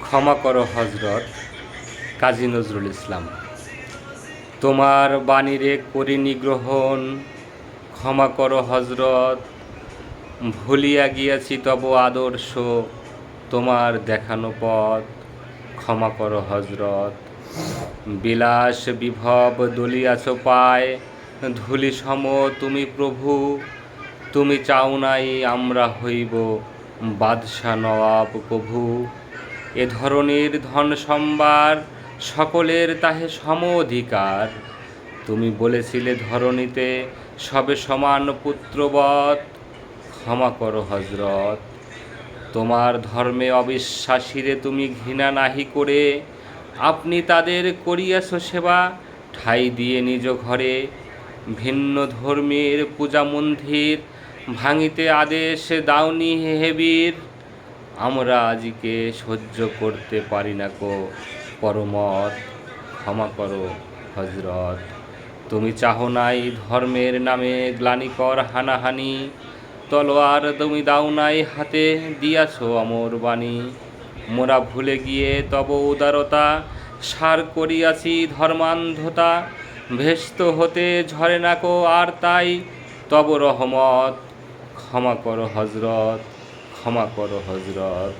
ক্ষমা করো হজরত কাজী নজরুল ইসলাম। তোমার বাণীরে করিনি গ্রহণ, ক্ষমা করো হজরত। ভুলিয়া গিয়াছি তব আদর্শ, তোমার দেখানো পথ, ক্ষমা করো হজরত। বিলাস বিভব দলিয়াছ পায়, ধূলি সম তুমি প্রভু। তুমি চাও নাই আমরা হইব বাদশা নওয়াব কভু। এ ধরনের ধন সম্ভার সকলের তাহে সম অধিকার। তুমি বলেছিলে ধরণীতে সবে সমান পুত্রবৎ, ক্ষমা করো হজরত। তোমার ধর্মে অবিশ্বাসীরে তুমি ঘৃণা নাহি করে, আপনি তাদের করিয়াছ সেবা ঠাঁই দিয়ে নিজ ঘরে। ভিন্ন ধর্মের পূজা মন্দির ভাঙিতে আদেশ দাওনি হে বীর। আমরা আজিকে সহ্য করতে পারি না কো পরমত, ক্ষমা করো হজরত। তুমি চাহো নাই ধর্মের নামে গ্লানিকর হানাহানি, তলোয়ার তুমি দাও নাই হাতে দিয়াছ অমর বাণী। মোরা ভুলে গিয়ে তব উদারতা সার করিয়াছি ধর্মান্ধতা। ভেস্ত হতে ঝরে না কো আর তাই তব রহমত, ক্ষমা করো হজরত, ক্ষমা করো হজরত।